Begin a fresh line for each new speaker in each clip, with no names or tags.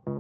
Hi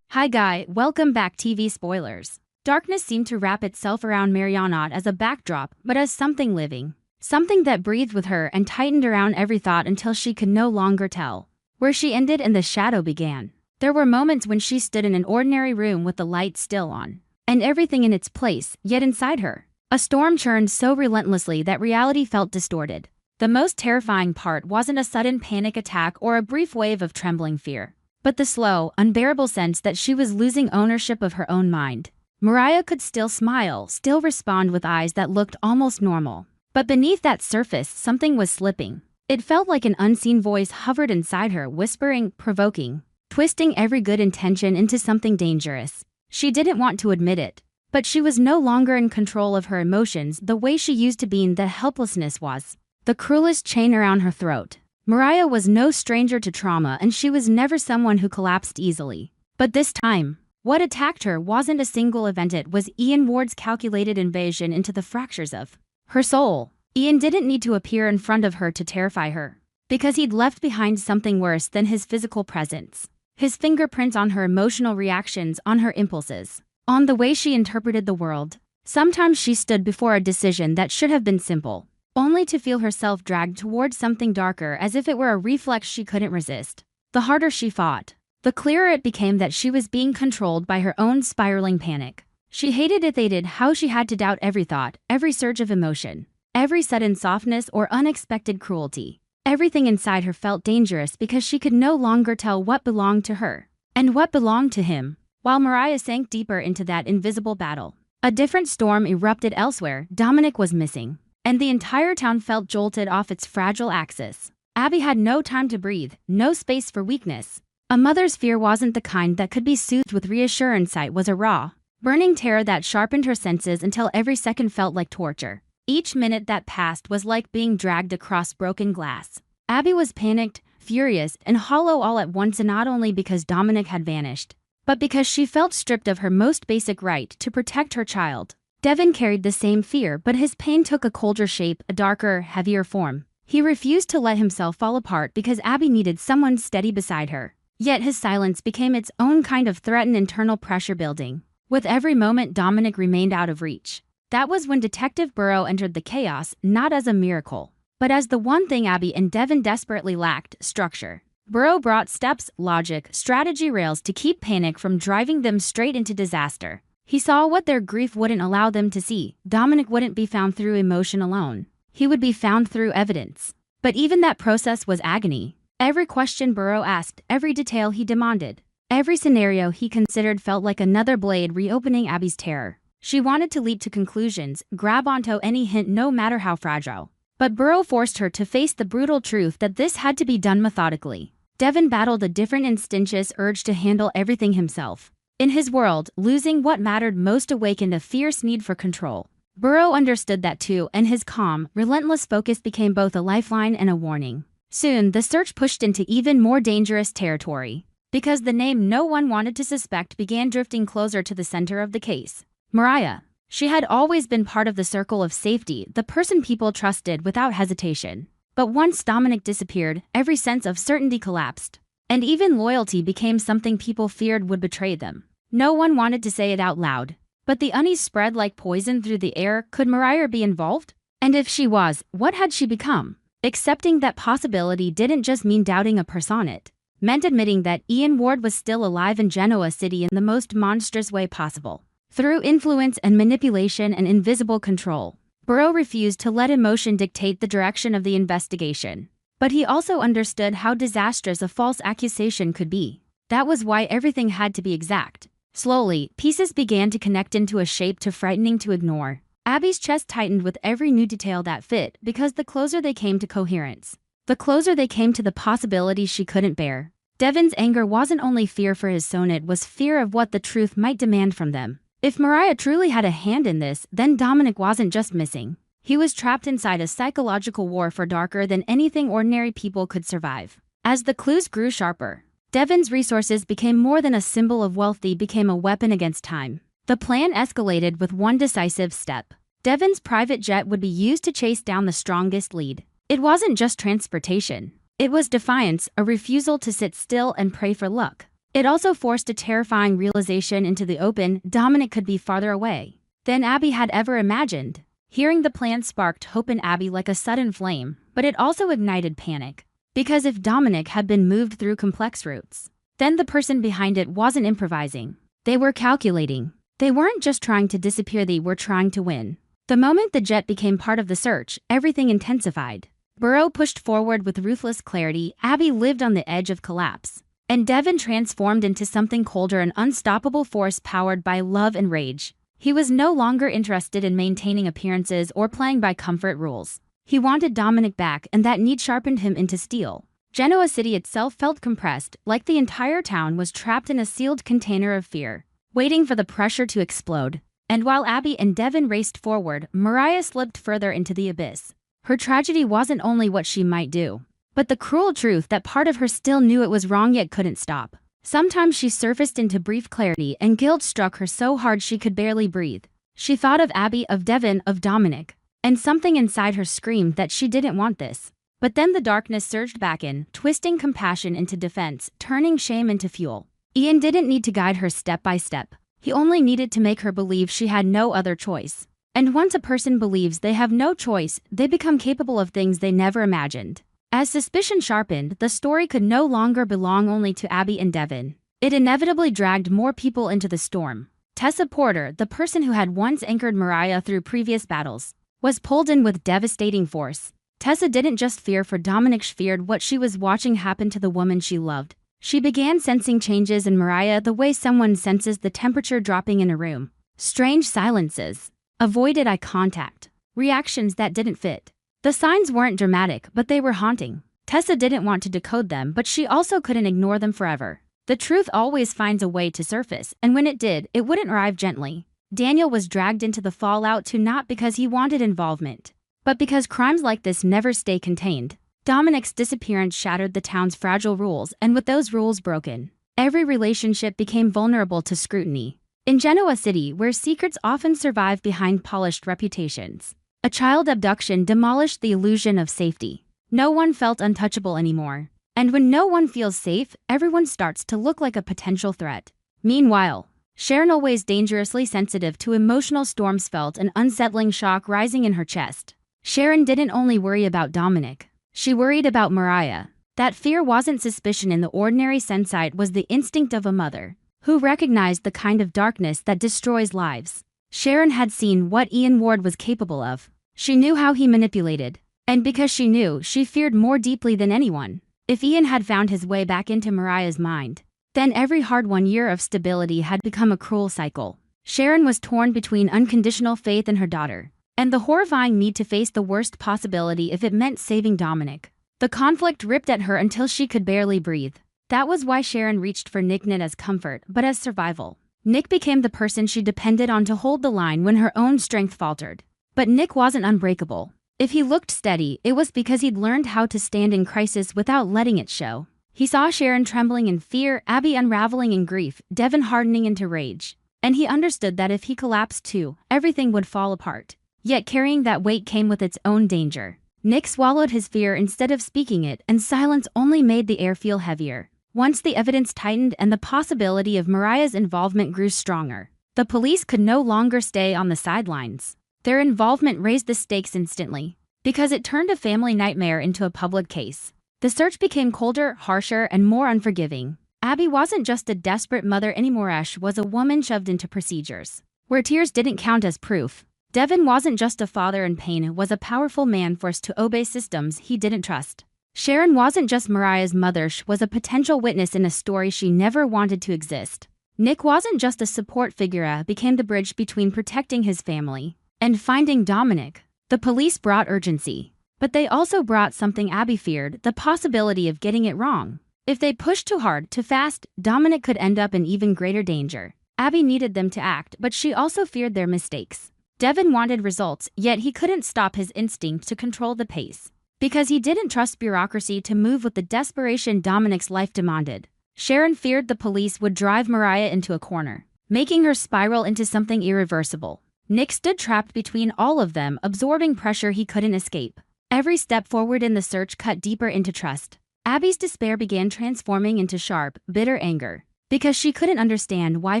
Guy, welcome back TV spoilers. Darkness seemed to wrap itself around Mariah not as a backdrop, but as something living. Something that breathed with her and tightened around every thought until she could no longer tell where she ended and the shadow began. There were moments when she stood in an ordinary room with the lights still on, and everything in its place, yet inside her, a storm churned so relentlessly that reality felt distorted. The most terrifying part wasn't a sudden panic attack or a brief wave of trembling fear, but the slow, unbearable sense that she was losing ownership of her own mind. Mariah could still smile, still respond with eyes that looked almost normal. But beneath that surface, something was slipping. It felt like an unseen voice hovered inside her, whispering, provoking, twisting every good intention into something dangerous. She didn't want to admit it, but she was no longer in control of her emotions the way she used to be, and the helplessness was the cruelest chain around her throat. Mariah was no stranger to trauma, and she was never someone who collapsed easily. But this time, what attacked her wasn't a single event, it was Ian Ward's calculated invasion into the fractures of her soul. Ian didn't need to appear in front of her to terrify her, because he'd left behind something worse than his physical presence. His fingerprints on her emotional reactions, on her impulses, on the way she interpreted the world. Sometimes she stood before a decision that should have been simple, only to feel herself dragged towards something darker as if it were a reflex she couldn't resist. The harder she fought, the clearer it became that she was being controlled by her own spiraling panic. She hated how she had to doubt every thought, every surge of emotion, every sudden softness or unexpected cruelty. Everything inside her felt dangerous because she could no longer tell what belonged to her and what belonged to him. While Mariah sank deeper into that invisible battle, a different storm erupted elsewhere. Dominic was missing, and the entire town felt jolted off its fragile axis. Abby had no time to breathe, no space for weakness. A mother's fear wasn't the kind that could be soothed with reassurance. It was a raw, burning terror that sharpened her senses until every second felt like torture. Each minute that passed was like being dragged across broken glass. Abby was panicked, furious, and hollow all at once, and not only because Dominic had vanished, but because she felt stripped of her most basic right to protect her child. Devin carried the same fear, but his pain took a colder shape, a darker, heavier form. He refused to let himself fall apart because Abby needed someone steady beside her. Yet his silence became its own kind of threat, and internal pressure building. With every moment Dominic remained out of reach. That was when Detective Burrow entered the chaos, not as a miracle, but as the one thing Abby and Devin desperately lacked: structure. Burrow brought steps, logic, strategy, rails to keep panic from driving them straight into disaster. He saw what their grief wouldn't allow them to see. Dominic wouldn't be found through emotion alone. He would be found through evidence. But even that process was agony. Every question Burrow asked, every detail he demanded, every scenario he considered felt like another blade reopening Abby's terror. She wanted to leap to conclusions, grab onto any hint no matter how fragile. But Burrow forced her to face the brutal truth that this had to be done methodically. Devin battled a different instinctuous urge to handle everything himself. In his world, losing what mattered most awakened a fierce need for control. Burrow understood that too, and his calm, relentless focus became both a lifeline and a warning. Soon, the search pushed into even more dangerous territory, because the name no one wanted to suspect began drifting closer to the center of the case. Mariah. She had always been part of the circle of safety, the person people trusted without hesitation. But once Dominic disappeared, every sense of certainty collapsed. And even loyalty became something people feared would betray them. No one wanted to say it out loud, but the unease spread like poison through the air. Could Mariah be involved? And if she was, what had she become? Accepting that possibility didn't just mean doubting a person, it meant admitting that Ian Ward was still alive in Genoa City in the most monstrous way possible. Through influence and manipulation and invisible control. Burrow refused to let emotion dictate the direction of the investigation. But he also understood how disastrous a false accusation could be. That was why everything had to be exact. Slowly, pieces began to connect into a shape too frightening to ignore. Abby's chest tightened with every new detail that fit, because the closer they came to coherence, the closer they came to the possibilities she couldn't bear. Devin's anger wasn't only fear for his son, it was fear of what the truth might demand from them. If Mariah truly had a hand in this, then Dominic wasn't just missing. He was trapped inside a psychological war far darker than anything ordinary people could survive. As the clues grew sharper, Devon's resources became more than a symbol of wealth, they became a weapon against time. The plan escalated with one decisive step. Devon's private jet would be used to chase down the strongest lead. It wasn't just transportation. It was defiance, a refusal to sit still and pray for luck. It also forced a terrifying realization into the open: Dominic could be farther away than Abby had ever imagined. Hearing the plan sparked hope in Abby like a sudden flame, but it also ignited panic. Because if Dominic had been moved through complex routes, then the person behind it wasn't improvising. They were calculating. They weren't just trying to disappear, they were trying to win. The moment the jet became part of the search, everything intensified. Burrow pushed forward with ruthless clarity, Abby lived on the edge of collapse. And Devon transformed into something colder, an unstoppable force powered by love and rage. He was no longer interested in maintaining appearances or playing by comfort rules. He wanted Dominic back, and that need sharpened him into steel. Genoa City itself felt compressed, like the entire town was trapped in a sealed container of fear, waiting for the pressure to explode. And while Abby and Devon raced forward, Mariah slipped further into the abyss. Her tragedy wasn't only what she might do, but the cruel truth that part of her still knew it was wrong yet couldn't stop. Sometimes she surfaced into brief clarity, and guilt struck her so hard she could barely breathe. She thought of Abby, of Devon, of Dominic, and something inside her screamed that she didn't want this. But then the darkness surged back in, twisting compassion into defense, turning shame into fuel. Ian didn't need to guide her step by step. He only needed to make her believe she had no other choice. And once a person believes they have no choice, they become capable of things they never imagined. As suspicion sharpened, the story could no longer belong only to Abby and Devon. It inevitably dragged more people into the storm. Tessa Porter, the person who had once anchored Mariah through previous battles, was pulled in with devastating force. Tessa didn't just fear for Dominic, she feared what she was watching happen to the woman she loved. She began sensing changes in Mariah the way someone senses the temperature dropping in a room. Strange silences, avoided eye contact, reactions that didn't fit. The signs weren't dramatic, but they were haunting. Tessa didn't want to decode them, but she also couldn't ignore them forever. The truth always finds a way to surface, and when it did, it wouldn't arrive gently. Daniel was dragged into the fallout too, not because he wanted involvement, but because crimes like this never stay contained. Dominic's disappearance shattered the town's fragile rules, and with those rules broken, every relationship became vulnerable to scrutiny. In Genoa City, where secrets often survive behind polished reputations, a child abduction demolished the illusion of safety. No one felt untouchable anymore. And when no one feels safe, everyone starts to look like a potential threat. Meanwhile, Sharon, always dangerously sensitive to emotional storms, felt an unsettling shock rising in her chest. Sharon didn't only worry about Dominic. She worried about Mariah. That fear wasn't suspicion in the ordinary sense, it was the instinct of a mother who recognized the kind of darkness that destroys lives. Sharon had seen what Ian Ward was capable of. She knew how he manipulated. And because she knew, she feared more deeply than anyone. If Ian had found his way back into Mariah's mind, then every hard-won year of stability had become a cruel cycle. Sharon was torn between unconditional faith in her daughter and the horrifying need to face the worst possibility if it meant saving Dominic. The conflict ripped at her until she could barely breathe. That was why Sharon reached for Nick, not as comfort, but as survival. Nick became the person she depended on to hold the line when her own strength faltered. But Nick wasn't unbreakable. If he looked steady, it was because he'd learned how to stand in crisis without letting it show. He saw Sharon trembling in fear, Abby unraveling in grief, Devon hardening into rage. And he understood that if he collapsed too, everything would fall apart. Yet carrying that weight came with its own danger. Nick swallowed his fear instead of speaking it, and silence only made the air feel heavier. Once the evidence tightened and the possibility of Mariah's involvement grew stronger, the police could no longer stay on the sidelines. Their involvement raised the stakes instantly, because it turned a family nightmare into a public case. The search became colder, harsher, and more unforgiving. Abby wasn't just a desperate mother anymore, she was a woman shoved into procedures where tears didn't count as proof. Devon wasn't just a father in pain, it was a powerful man forced to obey systems he didn't trust. Sharon wasn't just Mariah's mother, she was a potential witness in a story she never wanted to exist. Nick wasn't just a support figure, became the bridge between protecting his family and finding Dominic. The police brought urgency, but they also brought something Abby feared, the possibility of getting it wrong. If they pushed too hard, too fast, Dominic could end up in even greater danger. Abby needed them to act, but she also feared their mistakes. Devon wanted results, yet he couldn't stop his instinct to control the pace, because he didn't trust bureaucracy to move with the desperation Dominic's life demanded. Sharon feared the police would drive Mariah into a corner, making her spiral into something irreversible. Nick stood trapped between all of them, absorbing pressure he couldn't escape. Every step forward in the search cut deeper into trust. Abby's despair began transforming into sharp, bitter anger, because she couldn't understand why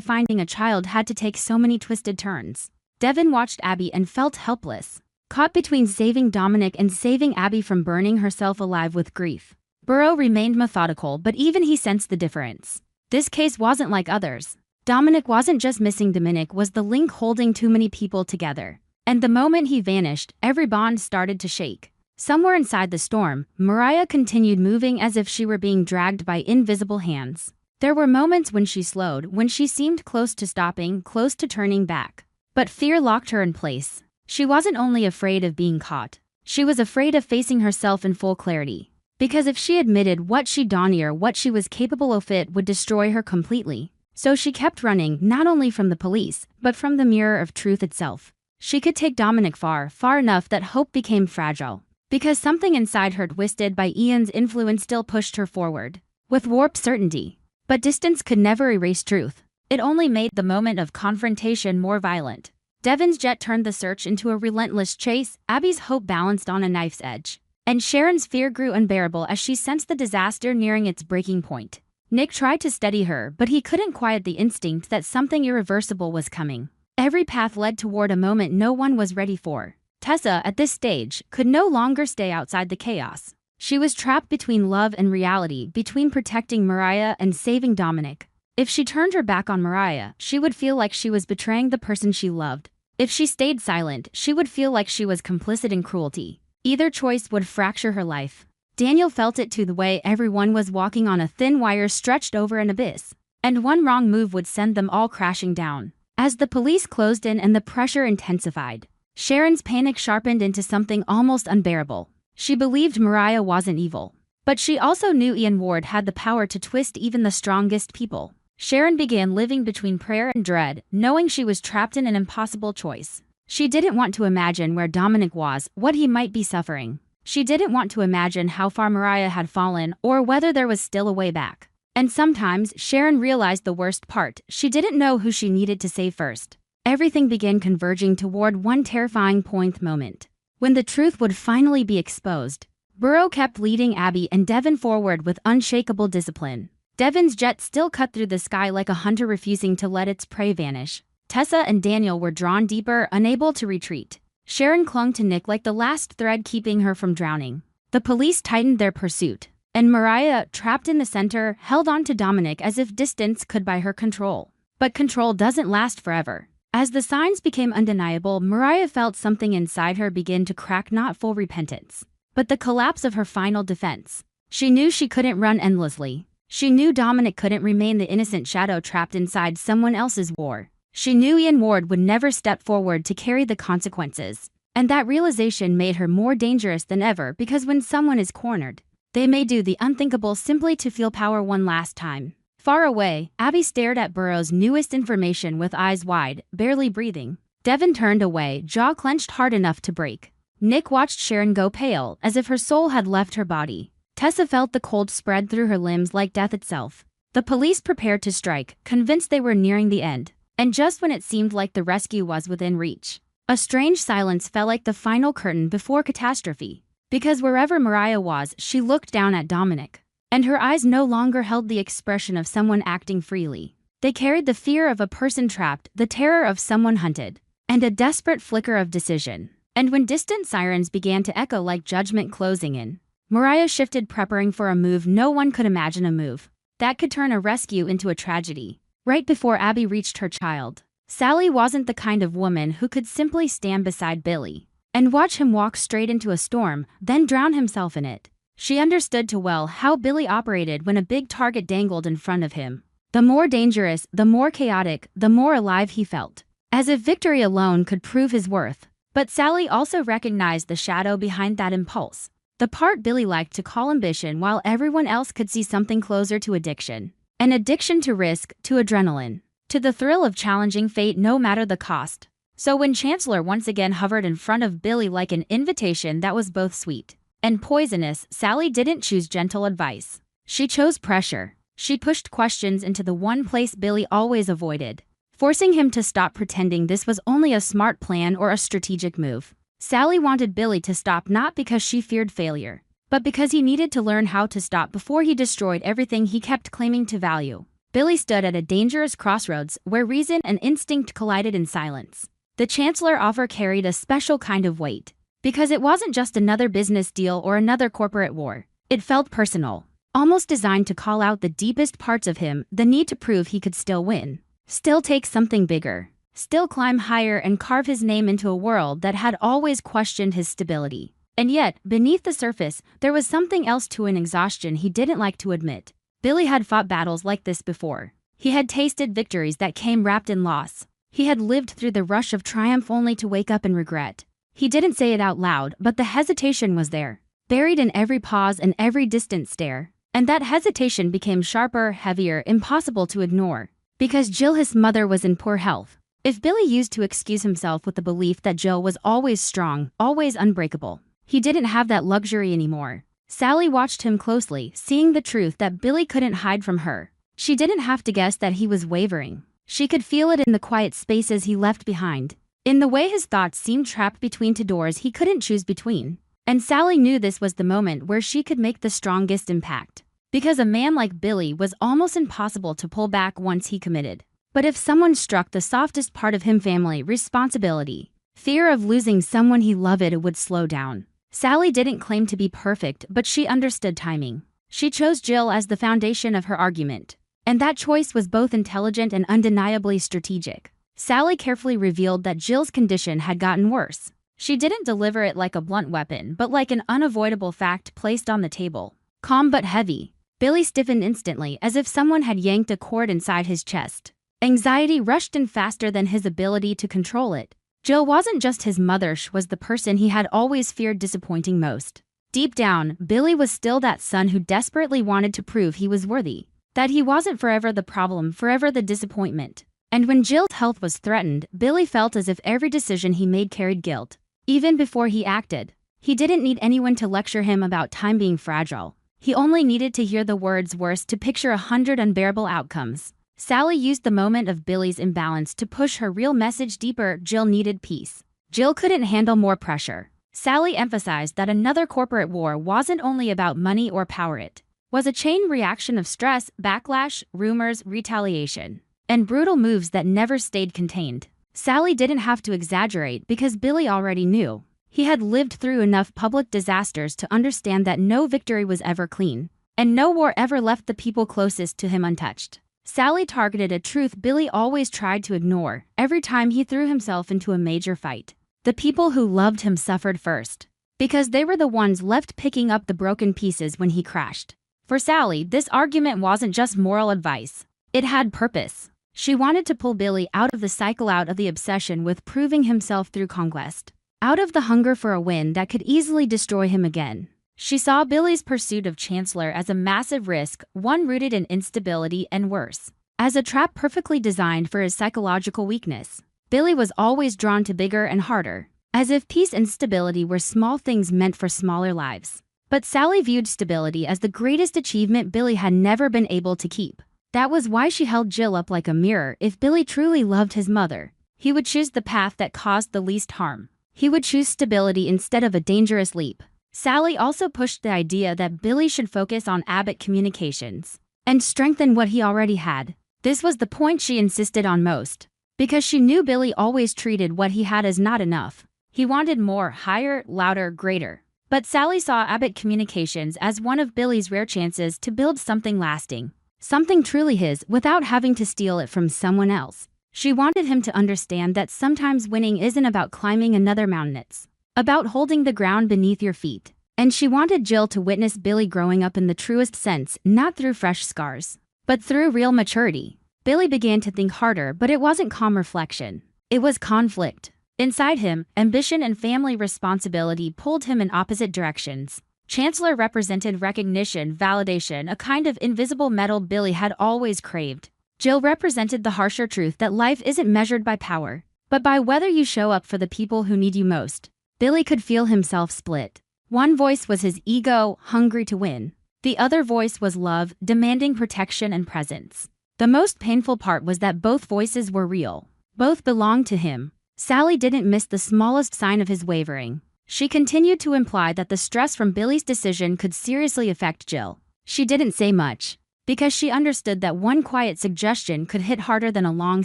finding a child had to take so many twisted turns. Devin watched Abby and felt helpless, caught between saving Dominic and saving Abby from burning herself alive with grief. Burrow remained methodical, but even he sensed the difference. This case wasn't like others. Dominic wasn't just missing. Dominic was the link holding too many people together. And the moment he vanished, every bond started to shake. Somewhere inside the storm, Mariah continued moving as if she were being dragged by invisible hands. There were moments when she slowed, when she seemed close to stopping, close to turning back. But fear locked her in place. She wasn't only afraid of being caught. She was afraid of facing herself in full clarity. Because if she admitted what she'd done or what she was capable of, it would destroy her completely. So she kept running, not only from the police, but from the mirror of truth itself. She could take Dominic far, far enough that hope became fragile. Because something inside her, twisted by Ian's influence, still pushed her forward, with warped certainty. But distance could never erase truth. It only made the moment of confrontation more violent. Devin's jet turned the search into a relentless chase. Abby's hope balanced on a knife's edge. And Sharon's fear grew unbearable as she sensed the disaster nearing its breaking point. Nick tried to steady her, but he couldn't quiet the instinct that something irreversible was coming. Every path led toward a moment no one was ready for. Tessa, at this stage, could no longer stay outside the chaos. She was trapped between love and reality, between protecting Mariah and saving Dominic. If she turned her back on Mariah, she would feel like she was betraying the person she loved. If she stayed silent, she would feel like she was complicit in cruelty. Either choice would fracture her life. Daniel felt it too, the way everyone was walking on a thin wire stretched over an abyss. And one wrong move would send them all crashing down. As the police closed in and the pressure intensified, Sharon's panic sharpened into something almost unbearable. She believed Mariah wasn't evil. But she also knew Ian Ward had the power to twist even the strongest people. Sharon began living between prayer and dread, knowing she was trapped in an impossible choice. She didn't want to imagine where Dominic was, what he might be suffering. She didn't want to imagine how far Mariah had fallen, or whether there was still a way back. And sometimes, Sharon realized the worst part: she didn't know who she needed to save first. Everything began converging toward one terrifying moment. When the truth would finally be exposed. Burrow kept leading Abby and Devin forward with unshakable discipline. Devin's jet still cut through the sky like a hunter refusing to let its prey vanish. Tessa and Daniel were drawn deeper, unable to retreat. Sharon clung to Nick like the last thread keeping her from drowning. The police tightened their pursuit. And Mariah, trapped in the center, held on to Dominic as if distance could buy her control. But control doesn't last forever. As the signs became undeniable, Mariah felt something inside her begin to crack, not full repentance, but the collapse of her final defense. She knew she couldn't run endlessly. She knew Dominic couldn't remain the innocent shadow trapped inside someone else's war. She knew Ian Ward would never step forward to carry the consequences. And that realization made her more dangerous than ever, because when someone is cornered, they may do the unthinkable simply to feel power one last time. Far away, Abby stared at Burrow's newest information with eyes wide, barely breathing. Devin turned away, jaw clenched hard enough to break. Nick watched Sharon go pale, as if her soul had left her body. Tessa felt the cold spread through her limbs like death itself. The police prepared to strike, convinced they were nearing the end. And just when it seemed like the rescue was within reach, a strange silence fell like the final curtain before catastrophe. Because wherever Mariah was, she looked down at Dominic. And her eyes no longer held the expression of someone acting freely. They carried the fear of a person trapped, the terror of someone hunted, and a desperate flicker of decision. And when distant sirens began to echo like judgment closing in, Mariah shifted, preparing for a move no one could imagine, a move that could turn a rescue into a tragedy. Right before Abby reached her child, Sally wasn't the kind of woman who could simply stand beside Billy and watch him walk straight into a storm, then drown himself in it. She understood too well how Billy operated when a big target dangled in front of him. The more dangerous, the more chaotic, the more alive he felt. As if victory alone could prove his worth. But Sally also recognized the shadow behind that impulse. The part Billy liked to call ambition, while everyone else could see something closer to addiction. An addiction to risk, to adrenaline, to the thrill of challenging fate no matter the cost. So when Chancellor once again hovered in front of Billy like an invitation that was both sweet and poisonous, Sally didn't choose gentle advice. She chose pressure. She pushed questions into the one place Billy always avoided, forcing him to stop pretending this was only a smart plan or a strategic move. Sally wanted Billy to stop not because she feared failure, but because he needed to learn how to stop before he destroyed everything he kept claiming to value. Billy stood at a dangerous crossroads where reason and instinct collided in silence. The Chancellor offer carried a special kind of weight, because it wasn't just another business deal or another corporate war. It felt personal, almost designed to call out the deepest parts of him, the need to prove he could still win, still take something bigger, still climb higher and carve his name into a world that had always questioned his stability. And yet, beneath the surface, there was something else to an exhaustion he didn't like to admit. Billy had fought battles like this before. He had tasted victories that came wrapped in loss. He had lived through the rush of triumph only to wake up in regret. He didn't say it out loud, but the hesitation was there, buried in every pause and every distant stare. And that hesitation became sharper, heavier, impossible to ignore. Because Jill, his mother, was in poor health. If Billy used to excuse himself with the belief that Jill was always strong, always unbreakable, he didn't have that luxury anymore. Sally watched him closely, seeing the truth that Billy couldn't hide from her. She didn't have to guess that he was wavering. She could feel it in the quiet spaces he left behind, in the way his thoughts seemed trapped between two doors he couldn't choose between. And Sally knew this was the moment where she could make the strongest impact. Because a man like Billy was almost impossible to pull back once he committed. But if someone struck the softest part of him, family, responsibility, fear of losing someone he loved, it would slow down. Sally didn't claim to be perfect, but she understood timing. She chose Jill as the foundation of her argument. And that choice was both intelligent and undeniably strategic. Sally carefully revealed that Jill's condition had gotten worse. She didn't deliver it like a blunt weapon, but like an unavoidable fact placed on the table. Calm but heavy. Billy stiffened instantly, as if someone had yanked a cord inside his chest. Anxiety rushed in faster than his ability to control it. Jill wasn't just his mother, she was the person he had always feared disappointing most. Deep down, Billy was still that son who desperately wanted to prove he was worthy. That he wasn't forever the problem, forever the disappointment. And when Jill's health was threatened, Billy felt as if every decision he made carried guilt. Even before he acted, he didn't need anyone to lecture him about time being fragile. He only needed to hear the words worse to picture 100 unbearable outcomes. Sally used the moment of Billy's imbalance to push her real message deeper. Jill needed peace. Jill couldn't handle more pressure. Sally emphasized that another corporate war wasn't only about money or power, it was a chain reaction of stress, backlash, rumors, retaliation, and brutal moves that never stayed contained. Sally didn't have to exaggerate because Billy already knew. He had lived through enough public disasters to understand that no victory was ever clean, and no war ever left the people closest to him untouched. Sally targeted a truth Billy always tried to ignore every time he threw himself into a major fight. The people who loved him suffered first, because they were the ones left picking up the broken pieces when he crashed. For Sally, this argument wasn't just moral advice. It had purpose. She wanted to pull Billy out of the cycle, out of the obsession with proving himself through conquest, out of the hunger for a win that could easily destroy him again. She saw Billy's pursuit of Chancellor as a massive risk, one rooted in instability and worse, as a trap perfectly designed for his psychological weakness. Billy was always drawn to bigger and harder, as if peace and stability were small things meant for smaller lives. But Sally viewed stability as the greatest achievement Billy had never been able to keep. That was why she held Jill up like a mirror. If Billy truly loved his mother, he would choose the path that caused the least harm. He would choose stability instead of a dangerous leap. Sally also pushed the idea that Billy should focus on Abbott communications and strengthen what he already had. This was the point she insisted on most, because she knew Billy always treated what he had as not enough. He wanted more, higher, louder, greater. But Sally saw Abbott communications as one of Billy's rare chances to build something lasting, something truly his, without having to steal it from someone else. She wanted him to understand that sometimes winning isn't about climbing another mountain, it's about holding the ground beneath your feet. And she wanted Jill to witness Billy growing up in the truest sense, not through fresh scars, but through real maturity. Billy began to think harder, but it wasn't calm reflection. It was conflict. Inside him, ambition and family responsibility pulled him in opposite directions. Chancellor represented recognition, validation, a kind of invisible medal Billy had always craved. Jill represented the harsher truth that life isn't measured by power, but by whether you show up for the people who need you most. Billy could feel himself split. One voice was his ego, hungry to win. The other voice was love, demanding protection and presence. The most painful part was that both voices were real. Both belonged to him. Sally didn't miss the smallest sign of his wavering. She continued to imply that the stress from Billy's decision could seriously affect Jill. She didn't say much, because she understood that one quiet suggestion could hit harder than a long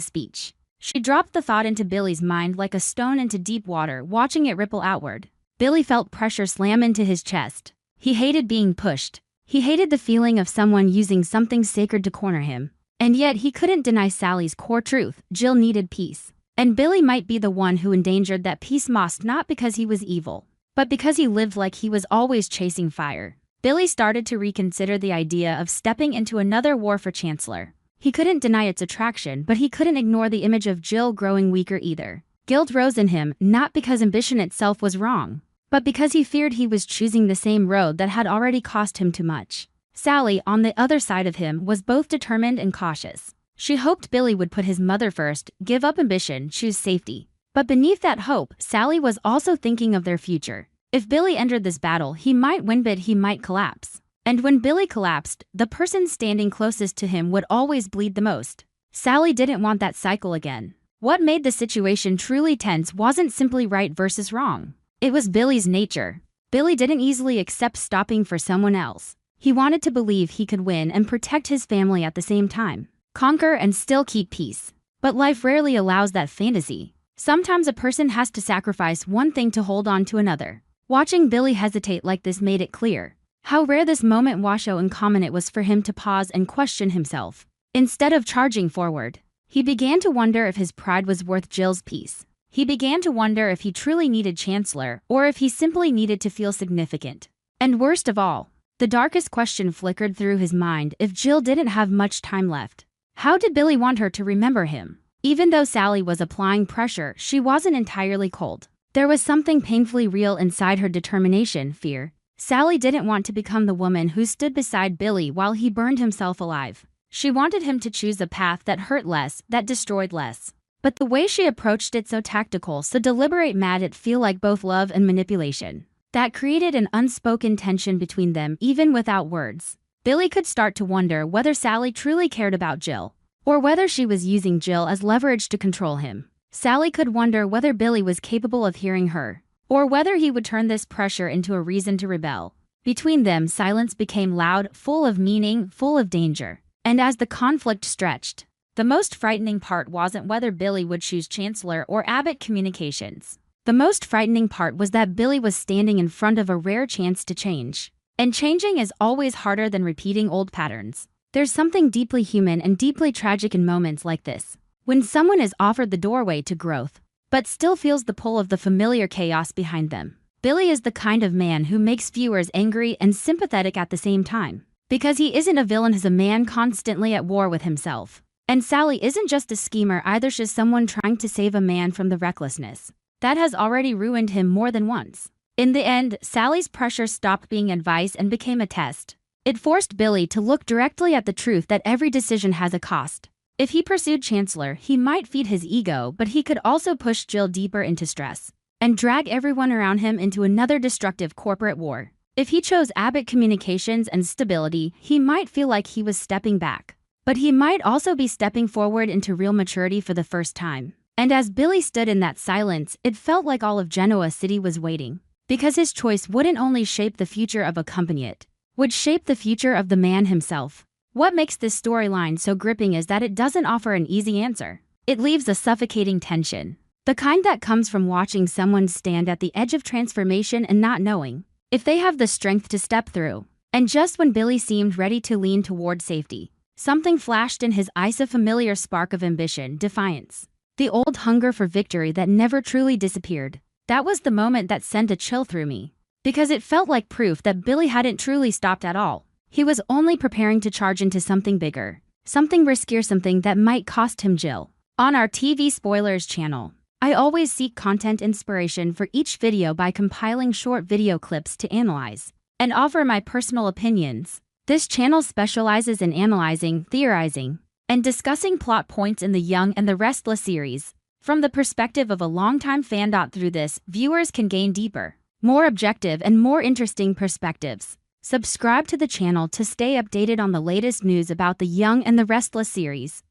speech. She dropped the thought into Billy's mind like a stone into deep water, watching it ripple outward. Billy felt pressure slam into his chest. He hated being pushed. He hated the feeling of someone using something sacred to corner him. And yet he couldn't deny Sally's core truth: Jill needed peace. And Billy might be the one who endangered that peace, not because he was evil, but because he lived like he was always chasing fire. Billy started to reconsider the idea of stepping into another war for Chancellor. He couldn't deny its attraction, but he couldn't ignore the image of Jill growing weaker either. Guilt rose in him, not because ambition itself was wrong, but because he feared he was choosing the same road that had already cost him too much. Sally, on the other side of him, was both determined and cautious. She hoped Billy would put his mother first, give up ambition, choose safety. But beneath that hope, Sally was also thinking of their future. If Billy entered this battle, he might win, but he might collapse. And when Billy collapsed, the person standing closest to him would always bleed the most. Sally didn't want that cycle again. What made the situation truly tense wasn't simply right versus wrong. It was Billy's nature. Billy didn't easily accept stopping for someone else. He wanted to believe he could win and protect his family at the same time. Conquer and still keep peace. But life rarely allows that fantasy. Sometimes a person has to sacrifice one thing to hold on to another. Watching Billy hesitate like this made it clear how rare this moment was, how uncommon it was for him to pause and question himself. Instead of charging forward, he began to wonder if his pride was worth Jill's peace. He began to wonder if he truly needed Chancellor, or if he simply needed to feel significant. And worst of all, the darkest question flickered through his mind: if Jill didn't have much time left, how did Billy want her to remember him? Even though Sally was applying pressure, she wasn't entirely cold. There was something painfully real inside her: determination, fear. Sally didn't want to become the woman who stood beside Billy while he burned himself alive. She wanted him to choose a path that hurt less, that destroyed less. But the way she approached it, so tactical, so deliberate, made it feel like both love and manipulation. That created an unspoken tension between them, even without words. Billy could start to wonder whether Sally truly cared about Jill, or whether she was using Jill as leverage to control him. Sally could wonder whether Billy was capable of hearing her, or whether he would turn this pressure into a reason to rebel. Between them, silence became loud, full of meaning, full of danger. And as the conflict stretched, the most frightening part wasn't whether Billy would choose Chancellor or Abbott Communications. The most frightening part was that Billy was standing in front of a rare chance to change. And changing is always harder than repeating old patterns. There's something deeply human and deeply tragic in moments like this, when someone is offered the doorway to growth, but still feels the pull of the familiar chaos behind them. Billy is the kind of man who makes viewers angry and sympathetic at the same time. Because he isn't a villain, he's a man constantly at war with himself. And Sally isn't just a schemer either, she's someone trying to save a man from the recklessness that has already ruined him more than once. In the end, Sally's pressure stopped being advice and became a test. It forced Billy to look directly at the truth that every decision has a cost. If he pursued Chancellor, he might feed his ego, but he could also push Jill deeper into stress and drag everyone around him into another destructive corporate war. If he chose Abbott Communications and stability, he might feel like he was stepping back. But he might also be stepping forward into real maturity for the first time. And as Billy stood in that silence, it felt like all of Genoa City was waiting. Because his choice wouldn't only shape the future of a company, it would shape the future of the man himself. What makes this storyline so gripping is that it doesn't offer an easy answer. It leaves a suffocating tension. The kind that comes from watching someone stand at the edge of transformation and not knowing if they have the strength to step through. And just when Billy seemed ready to lean toward safety, something flashed in his eyes, a familiar spark of ambition, defiance. The old hunger for victory that never truly disappeared. That was the moment that sent a chill through me. Because it felt like proof that Billy hadn't truly stopped at all. He was only preparing to charge into something bigger. Something riskier, something that might cost him Jill. On our TV Spoilers channel, I always seek content inspiration for each video by compiling short video clips to analyze and offer my personal opinions. This channel specializes in analyzing, theorizing, and discussing plot points in the Young and the Restless series from the perspective of a longtime fan. Through this, viewers can gain deeper, more objective, and more interesting perspectives. Subscribe to the channel to stay updated on the latest news about the Young and the Restless series.